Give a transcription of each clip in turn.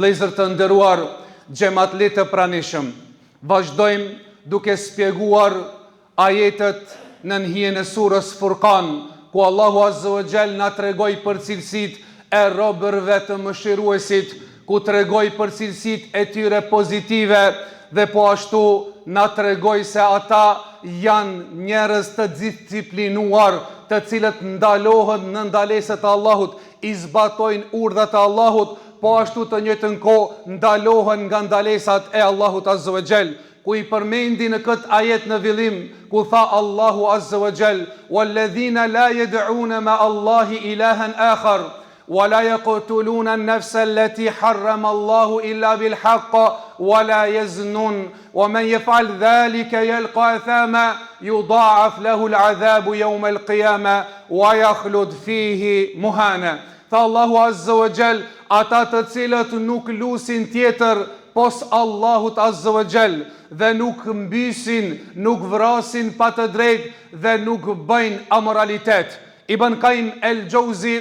Vëllezër të nderuar, xhamatlit të pranishëm, vazhdojmë duke shpjeguar ajetet në hijen e surës Furqan, ku Allahu Azza wa Jall na tregoi për cilësitë e robërve të mëshiruesit, ku tregoi për cilësitë e tyre pozitive dhe po ashtu na tregoi se ata janë njerëz të disiplinuar, të cilët ndalohen në ndalesat e Allahut, i zbatojnë urdhat e Allahut, po ashtu të njëjtën kohë ndalohen nga ndalesat e Allahut Azza wa Jall, ku i përmendi në këtë ajet në fillim, ku tha Allahu Azza wa Jall: "Walladhina la yad'una ma Allahi ilahan akhar, wa la yaqtuluna an-nafsa allati harrama Allahu illa bil haqq, wa la yaznun, wa man yaf'al dhalika yalqa athama, yudha'af lahu al-'adhabu yawm al-qiyamah wa yakhlud fihi muhana." Tha Allahu Azza wa Jall, ata të cilët nuk lusin tjetër pos Allahut Azza wa Jall, dhe nuk mbysin, nuk vrasin pa të drejtë dhe nuk bëjnë amoralitet. Ibn Qayyim el-Jauzi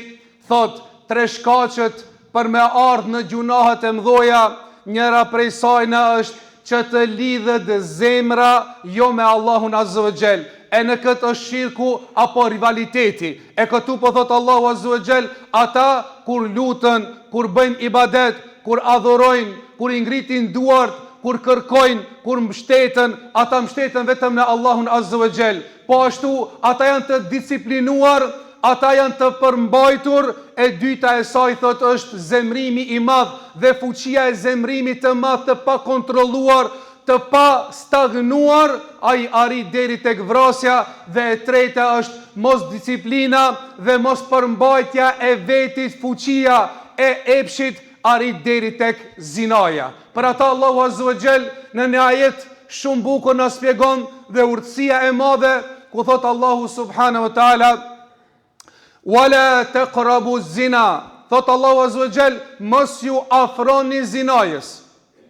thot, tre shkaqet për me ardhë në gjunahet e mdhoja, njëra prej sajna është që të lidhet zemra jo me Allahun Azza wa Jall, e në këtë është shirku apo rivaliteti. E këtu po thot Allahu Azza wa Jall, ata kur lutën, kur bëjnë ibadet, kur adhurojnë, kur i ngritin duart, kur kërkojnë, kur mbështeten, ata mbështeten vetëm në Allahun Azza wa Jall. Po ashtu, ata janë të disiplinuar, ata janë të përmbajtur. E dyta e saj thot është zemrimi i madh dhe fuqia e zemrimit të madh të pa kontrolluar, të pa stagnuar, ai arrit deri tek vrasja. Dhe e treta është mos disiplina dhe mos përmbajtja e vetit, fuqia e epshit, arrit deri tek zinaja. Për ata Allahu Azza wa Jall në një ajet shumë bukur na shpjegon dhe urtësia e madhe, ku thot Allahu subhanahu wa taala: "Wala taqrabu zina." Thot Allahu Azza wa Jall, mos ju afroni zinajës.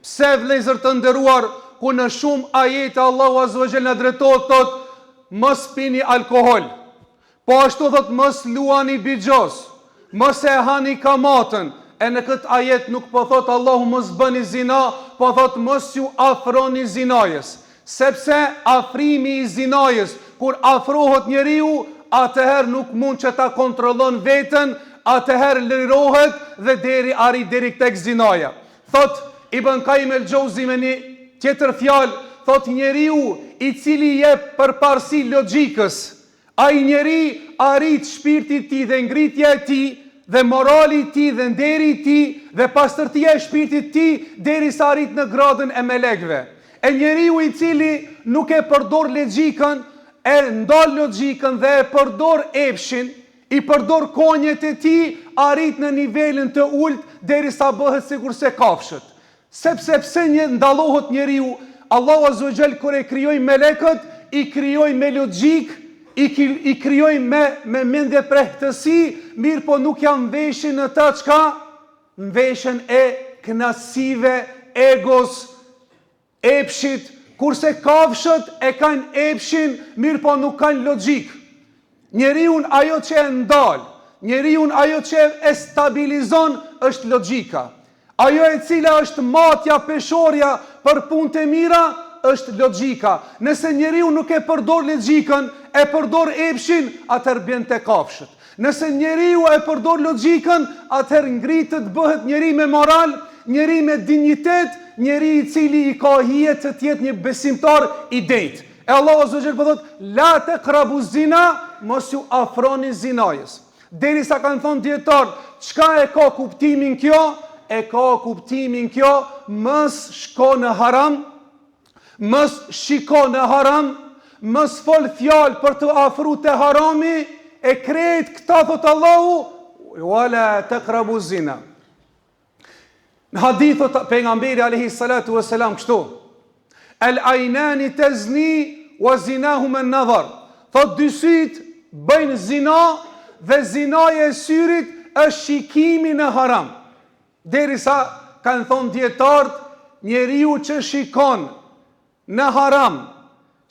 Pse vëllezër të nderuar, ku në shumë ajete Allahu Azza wa Jall na drejtohet, thot mos pini alkohol. Po ashtu thot mos luani bixhos, mos e hani kamatën. E në këtë ajet nuk po thot Allahu mos bëni zina, po thot mos ju afroni zinajës. Sepse afrimi i zinajës, kur afrohet njeriu, atëherë nuk mund që ta kontrollon veten, atëherë lirohet dhe deri arrit deri tek zinaja. Thot Ibn Qayyim el-Jauzi me një tjetër fjalë, thot njeriu i cili jep përparësi logjikës, ai njeri arrit shpirti i tij dhe ngritja e tij dhe morali i tij dhe nderi i tij dhe pastërtia e shpirtit të tij derisa arrit në gradën e melekëve. E njeriu i cili nuk e përdor logjikën, e ndal logjikën dhe e përdor epshin, i përdor konjet e tij, arrit në nivelin të ulët derisa bëhet sikurse kafshët. Sepse pse ndallohet njeriu, Allahu Azza wa Jall kur e krijoi melekët, i krijoi me logjik, i krijoi me mendje prehtësi, mirë po nuk janë veshën në ta çka? Në veshën e knasive, egos, epshit, kurse kafshët e kanë epshin, mirë po nuk kanë logjik. Njeriun ajo që e ndal, njeriun ajo që e stabilizon është logjika. Ajo e cila është matja, peshorja për punët e mira është logjika. Nëse njeriu nuk e përdor logjikën, e përdor epshin, atëherë bën te kafshët. Nëse njeriu e përdor logjikën, atëherë ngritet, bëhet njeri me moral, njeri me dinjitet, njeri i cili i ka hije të jetë një besimtar i drejtë. E Allahu Azza wa Jall po thot: "La taqrabu zina", mos ju afroni zinajës. Derisa kanë thonë dietar, çka e ka kuptimin kjo? E ka kuptimin kjo, mos shko në haram, mos shiko në haram, mos fol fjalë për të afruar te harami, e krejt këta thot Allahu: "Wala taqrabu zina." Në hadithot pejgamberi alayhi salatu wassalam kështu: "El-aynani tazni wa zinahuma an-nazar." Thot dy syt bëjnë zina dhe zinaja e syrit është shikimi në haram. Derisa kanë thonë dietarët, njeriu që shikon në haram,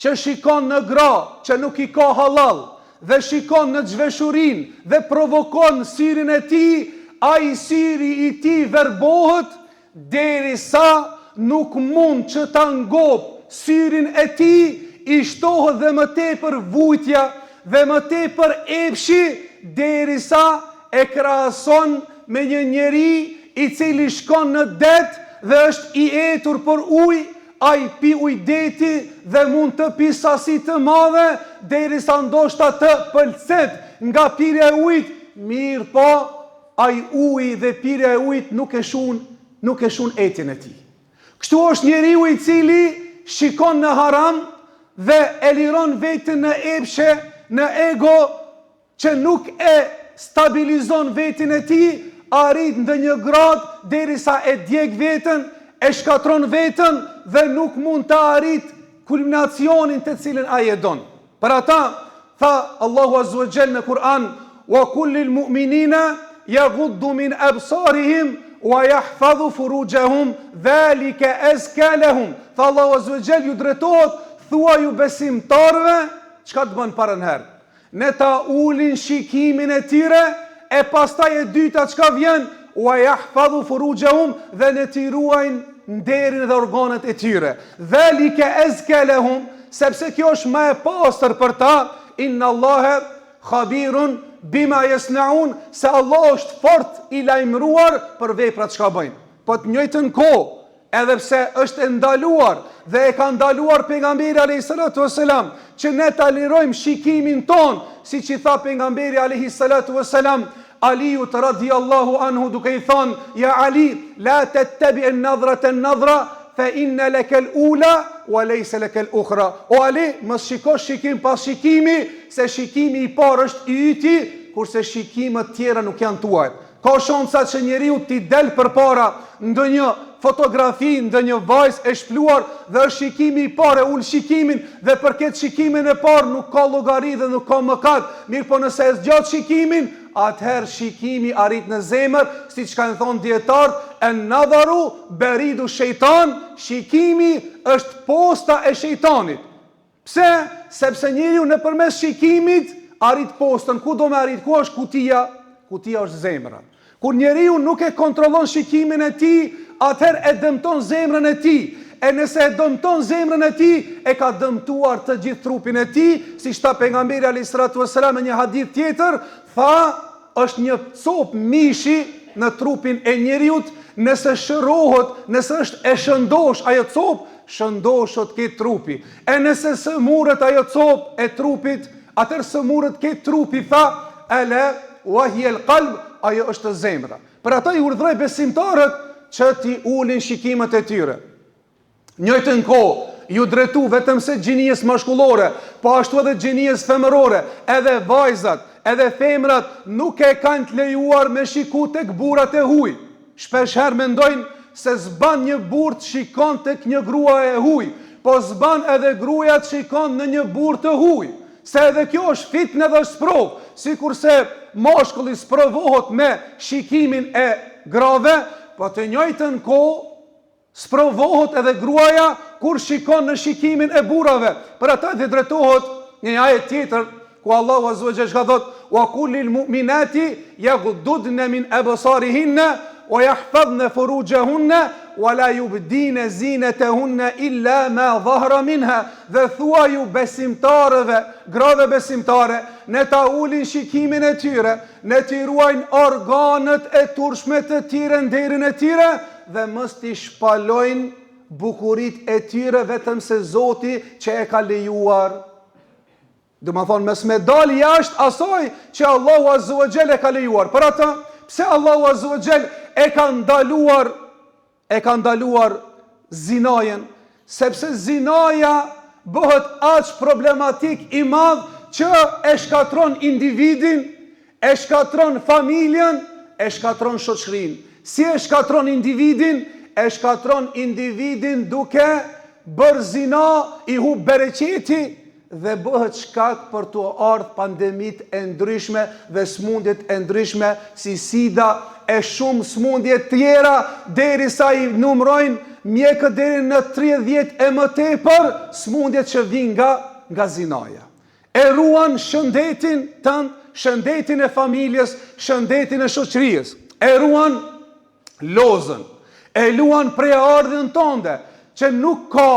që shikon në gra, që nuk i ka halal, dhe shikon në zhveshurin dhe provokon syrin e tij, ai syri i tij verbohet derisa nuk mund që ta ngop syrin e tij, i shtohet dhe më tepër vujtja dhe më tepër epshi, derisa e krahason me një njeri i cili shkon në det dhe është i etur për ujë, ai pi ujë deti dhe mund të pi sasi të madhe derisa ndoshta të pëlqet nga pirja e ujit, mirë po ai uji dhe pirja e ujit nuk e shun etjen e tij. Kështu është njeriu i cili shikon në haram dhe e liron veten në epshe, në ego, që nuk e stabilizon veten e tij, arrit në një grad derisa e djeg veten, e shkatron veten dhe nuk mund të arrit kulminacionin të cilën ai e don. Për ata tha Allahu Azza wa Jalla në Kur'an: "Wa kullil mu'minina yaghuddu min absarihim wa yahfadhu furujahum dhalika azka lahum." Tha Allahu Azza wa Jalla, ju drejtohet, thua ju besimtarëve, çka të bën para herë? Ne ta ulin shikimin e tyre, e pastaj e dyta çka vjen? Wa yahfadhu furujahum, dhe ne t'i ruajnë nderin dhe organet e tyre. Dhalika azka lahum, sepse kjo është më e pastër për ta. Inna Allaha khabirun bima yasnaun, se Allah është fort i lajmëruar për veprat çka bëjnë. Po të njëjtën kohë, edhe pse është e ndaluar dhe e ka ndaluar pejgamberi alayhi salatu wasalam që ne ta lirojmë shikimin ton, siç i tha pejgamberi alayhi salatu wasalam Aliut radiallahu anhu, duke i thonë: "Ja Ali, la tattabi an-nadhrata an-nadhra fa inna laka al-ula wa laysa laka al-ukhra." O Ali, mos shikosh shikim pas shikimi, se shikimi i parë është i yti, kurse shikimet tjera nuk janë tuaj. Ka shansa që njeriu t'i del përpara ndonjë fotografi, ndonjë vajzë e shpluar dhe është shikimi i parë, ul shikimin dhe për këtë shikimin e parë nuk ka llogari dhe nuk ka mëkat. Mirë, po nëse e zgjat shikimin, atëherë shikimi arrit në zemër, siç kanë thonë dietarët, an-nadharu baridu shejtan, shikimi është posta e shejtanit. Pse? Sepse njeriu nëpërmes shikimit arrit postën. Ku do me arrit? Ku është kutia? Kutia është zemra. Kur njeriu nuk e kontrollon shikimin e tij, atëherë e dëmton zemrën e tij. E nëse e dëmton zemrën e tij, e ka dëmtuar të gjithë trupin e tij, siç tha pejgamberi alayhis salatu wassalam në një hadith tjetër, tha: "Është një copë mishi në trupin e njeriu, nëse shërohet, nëse është e shëndosh ajo copë, shëndoshot këtë trupi. E nëse sëmurët ajo copë e trupit, atëherë sëmurët këtë trupi." Tha: "Ala wa hiya al-qalb", ajo është zemra. Për ata i urdhëroi besimtarët që ti ulin shikimet e tyre. Njëjtën kohë ju drejtu vetëm se gjinies mashkullore, po ashtu edhe gjinies femërore, edhe vajzat, edhe femrat nuk e kanë të lejuar me shiku tek burrat e huaj. Shpesh herë mendojnë se s'ban një burr të shikon tek një grua e huaj, po s'ban edhe gruaja të shikon në një burr të huaj. Se edhe kjo është fitnë dhe sprov, sikurse mashkulli sprovohet me shikimin e grave, po të njëjtën kohë sprovohet edhe gruaja kur shikon në shikimin e burrave. Për ata dhe drejtohet një ajet tjetër ku Allahu Azza wa Jalla ka thot: "Wa kullil mu'minati yaghuddudna min absarihinna wa yahfazna furujahunna wa la yubdina zinatahunna illa ma dhahara minha." Dhe thua ju besimtarëve, grave besimtare, ne ta ulin shikimin e tyre, ne t'i ruajnë organet e turshme të tyre, nderin e tyre, dhe mos t'i shpalojnë bukurit e tyre vetëm se Zoti që e ka lejuar. Dhe më thonë, mes me dal jashtë asoj që Allahu Azza wa Jalla e ka lejuar. Për ata, pse Allahu Azza wa Jalla e ka ndaluar zinajen? Sepse zinaja bëhet aq problematik i madh që e shkatron individin, e shkatron familjen, e shkatron shoqërinë. Si e shkatron individin? E shkatron individin duke bërë zina, i hub bereqeti dhe bëhet shkak për të ardhur pandemit e ndryshme dhe smundjet e ndryshme si sida e shumë smundje tjera, derisa i numrojnë mjekët deri në 30 e më tepër smundjet që vijnë nga zinaja. E ruan shëndetin tënd, shëndetin e familjes, shëndetin e shoqërisë. E ruan lozën, E luan prej ardhin tënde, që nuk ka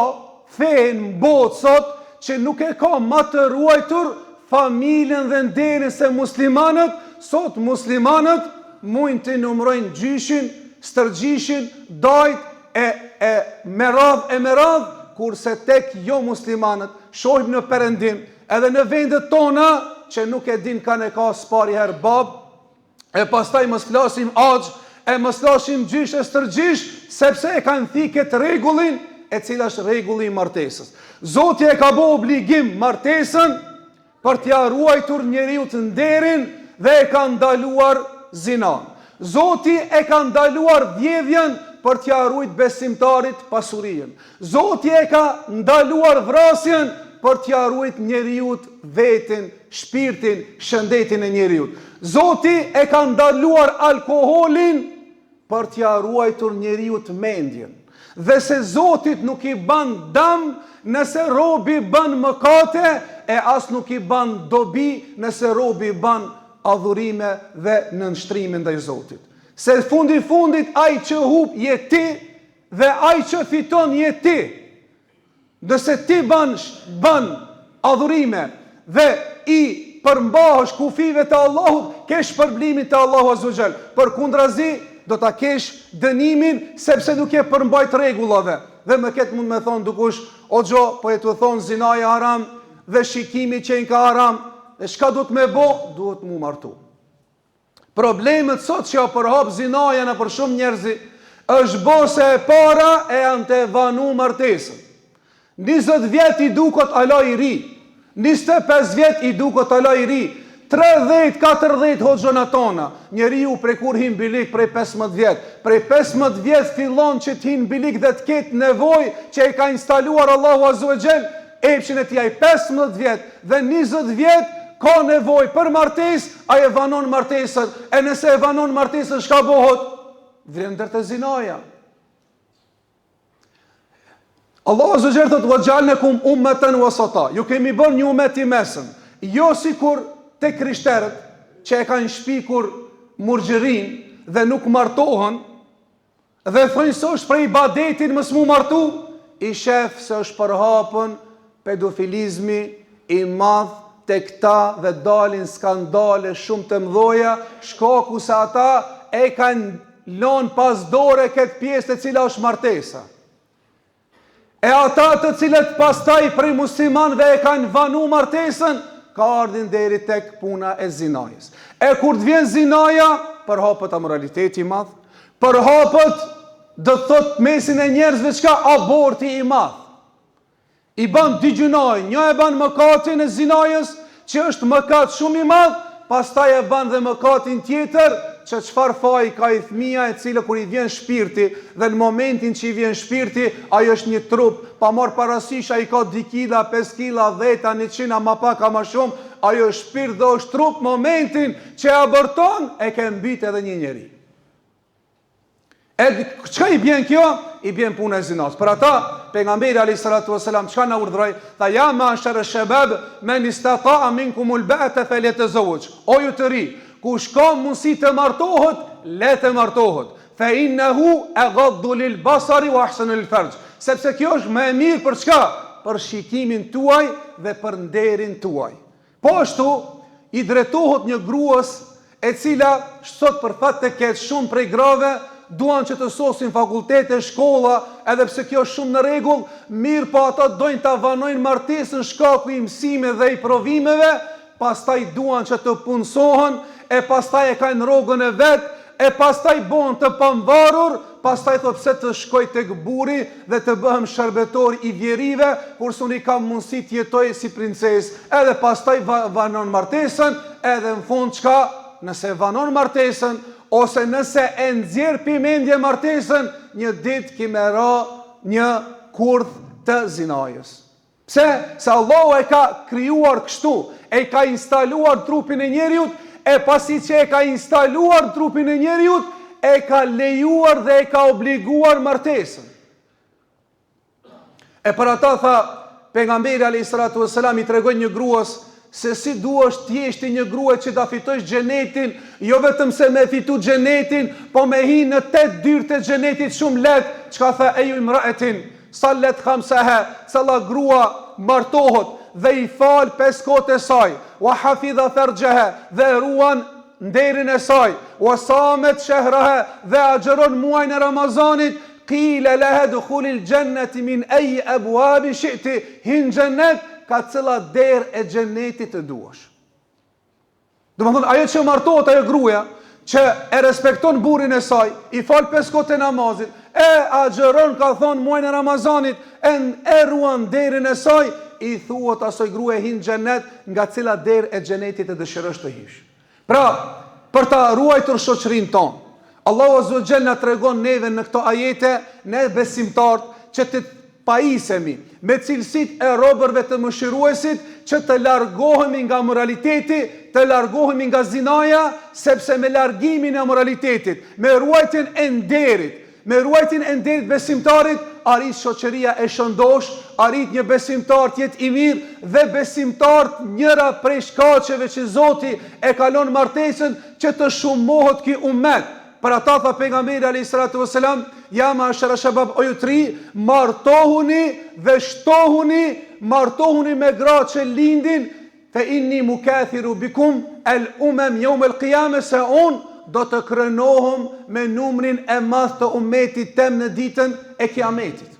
fe në botë sot, që nuk e ka më të ruajtur familjen dhe nderin se muslimanët. Sot muslimanët mund të numrojnë gjyshin, stërgjishin, dajt me radh, kurse tek jo muslimanët shohim në Perëndim, edhe në vendet tona që nuk e din kanë e ka spari herë bab, e pastaj mos flasim axh, e mos flasim gjysh e stërgjish, sepse e kanë thiket rregullin, e cila është rregulli i martesës. Zoti e ka bë obligim martesën për t'ia ruajtur njeriu të nderin dhe e ka ndaluar zinan. Zoti e ka ndaluar vjedhjen për t'ia ruajtur besimtarit pasurinë. Zoti e ka ndaluar vrasjen për t'ia ruajtur njeriu veten, shpirtin, shëndetin e njeriu. Zoti e ka ndaluar alkoolin për t'ia ruajtur njeriu mendjen. Dhe se Zotit nuk i ban dëm nëse robi ban mëkate, e as nuk i ban dobi nëse robi ban adhurime dhe nënshtrime ndaj Zotit. Se fundit ai që hub je ti dhe ai që fiton je ti. Nëse ti ban adhurime dhe i përmbahesh kufive të Allahut, kesh përblimin të Allahu Azza wa Jall. Përkundrazi do ta kesh dënimin sepse nuk je përmbajt rregullave. Dhe më ketë mund me thonë dukush, o gjo, po e të thonë zinaja haram dhe shikimi qenë ka haram, e shka du të me bo, duhet mu martu. Problemet sot që ja përhap zinaja në për shumë njerëzi, është bo se e para e janë të vanu martesën. 20 vjet i dukot ala i ri, 25 vjet i dukot ala i ri, 30-40 hoxhona tona, njeriu prej kur hin bilik prej 15 vjet. Prej 15 vjet fillon që t'hin bilik dhe t'ket nevoj që e ka instaluar Allahu Azza wa Jall, epshin e tij 15 vjet dhe 20 vjet ka nevoj për martes, ai e vanon martesën. E nëse e vanon martesën, çka bëhet? Vjen ndër të zinaja. Allahu Azza wa Jall thot: "Wa ja'alnakum ummatan wasata." Ju kemi bën një umet i mesëm, jo sikur te krishterët që e kanë shpikur murgjerin dhe nuk martohen dhe thonë se është prej ibadetit mos mu martu, i shef se është përhapën pedofilizmi i madh te këta dhe dalin skandale shumë të mëdha, shkaku se ata e kanë lënë pas dore këtë pjesë e cila është martesa. E ata të cilët pastaj prej muslimanëve e kanë vanu martesën, ka ardhin deri tek puna e zinajës. E kur të vjen zinaja, përhapët amoraliteti i madh, përhapët do thot mesin e njerëzve çka aborti i madh. I ban dy gjunaj, një e ban mëkatin e zinajës, që është mëkat shumë i madh, pastaj e ban dhe mëkatin tjetër, që çfarë faji ka i fëmia e cila kur i vjen shpirti dhe në momentin që i vjen shpirti, ajo është një trup, pa marr parasysh ai ka 2 kila, 5 kila, 10, 100, ma pak a ma shumë, ajo është shpirt dhe është trup, momentin që e aborton, e ke mbyt edhe një njeri. E çka i bjen kjo? I bjen puna e zinas. Për ata, pejgamberi alayhis salatu wasalam çka na urdhroi? Tha ja ma'ashar ash-shabab man istata'a minkumul ba'ata falyatazawwaj. O ju të ri, kush ka mundësi të martohet, le të martohet. Fa innahu aghaddu lil basari wa ahsanu lil farj. Sepse kjo është më e mirë për çka? Për shikimin tuaj dhe për nderin tuaj. Po ashtu i drejtohet një gruas e cila sot për fat të ketë shumë prej grave duan që të sosin fakultete, shkolla, edhe pse kjo është shumë në rregull, mirë po ata dojnë ta vanojnë martesën shkaku i mësimeve dhe i provimeve, pastaj duan që të punësohen, e pastaj e kanë rrogën e vet, e pastaj bëhen të pamvarur, pastaj thot pse të shkoj tek burri dhe të bëhem shërbetor i vjerive, kurse unë kam mundësi të jetoj si princesë. Edhe pastaj vanon martesën, edhe në fund çka? Nëse vanon martesën ose nëse e nxjerr pimendje martesën, një ditë ki me ra një kurth të zinajës. Pse? Se Allahu e ka krijuar kështu, e ka instaluar trupin e njeriut, e pasi që e ka instaluar trupin e njeriut, e ka lejuar dhe e ka obliguar martesën. E për ata tha, pejgamberi alayhis salatu wassalam i tregoi një gruas se si duhesh t'jesh një grua që ta fitosh xhenetin, jo vetëm se me fitu xhenetin, po me hi në 8 dyrë të xhenetit shumë lehtë. Çka tha eju imra'atin sallat khamsaha, salla grua martohet dhe i fal 5 kohët e saj, wa hafidha farjaha, dhe ruan nderin e saj, wa samet shahraha, dhe agjeron muajin e Ramazanit, qila laha dukhulil jannati min ay abwab shi'ti, hin jannat, ka cila derë e xhenetit të duash. Domethënë ajo që martohet, ajo gruaja që e respekton burrin e saj, i fal 5 kohët e namazit, e agjeron, ka thonë, muajin e Ramazanit, e ruan derin e saj, i thuhet asoj gruaje hin xhenet, nga cila derë e xhenetit e dëshirosh të hish. Pra, për ta ruajtur shoqërinë tonë, Allahu Azza wa Jalla na tregon neve në këto ajete, ne besimtarët, që të pajisemi me cilësitë e robërve të mëshiruesit, që të largohemi nga moraliteti, të largohemi nga zinaja, sepse me largimin e moralitetit, me ruajtjen e nderit, besimtarit, arrit shoqëria e shëndosh, arrit një besimtar të jetë i mirë, dhe besimtarët njëra prej shkaqeve që Zoti e kalon martesën, që të shumohet ky ummet. Për ata tha pejgamberi alayhis salatu wassalam, ja ma'ashara shabab, o ju tri, martohuni dhe martohuni me gra që lindin, fe inni mukathiru bikum el umem yawm el qiyamah, se unë do të krenohem me numrin e madh të ummetit tem në ditën e Kiametit.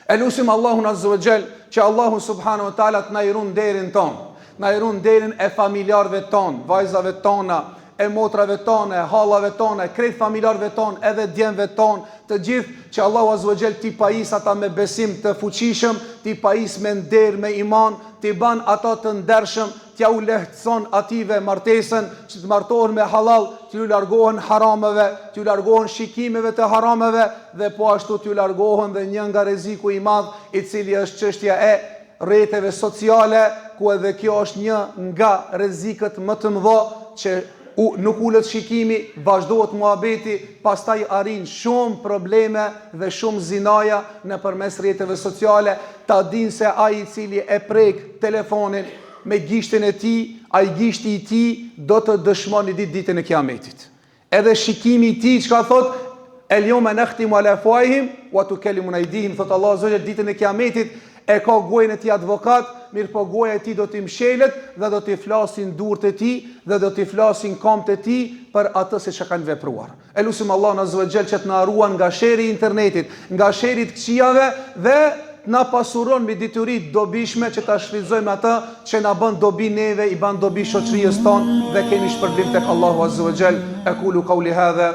E lutim Allahun Azza wa Jall që Allahu subhanahu wa taala të na i ruan derin ton, na i ruan derin e familjarëve ton, vajzave tona, e motrave tonë, e hallave tonë, krejt familjarëve tonë, edhe djemve tonë, të gjithë, që Allahu Azza wa Jall t'i pajis ata me besim të fuqishëm, t'i pajis me nder, me iman, t'i ban ata të ndershëm, t'ja u lehtëson ative martesën, që të martohen me halal, t'ju largohen harameve, t'ju largohen shikimeve të harameve, dhe po ashtu t'ju largohen dhe një nga rreziku i madh, i cili është çështja e rrjeteve sociale, ku edhe kjo është një nga rrezikët më të mëdha që nuk ullet shikimi, vazhdohet muhabeti, pastaj arrin shumë probleme dhe shumë zinaja në përmes rrjeteve sociale. Ta din se ai i cili e prek telefonin me gishtin e tij, ai gishti i tij do të dëshmoni ditën e Kiametit. Edhe shikimi i tij çka thot, el yawma nakhtimu ala afwahihim wa tukallimuna aydihim, thot Allah Azza ditën e Kiametit e ka gojën e tij advokat, mirë po goja e tij do t'i mshelet dhe do t'i flasin durët e tij dhe do t'i flasin këmbët e tij për atë se çka kanë vepruar. E lutim Allahun Azza wa Jall që të na ruan nga sherri i internetit, nga sherri i këqijave, dhe na pasuron me dituri të dobishme që ta shfrytëzojmë atë që na bën dobi neve, i bën dobi shoqërisë tonë, dhe kemi shpërblim tek Allahu Azza wa Jall. Aqulu qawli hadha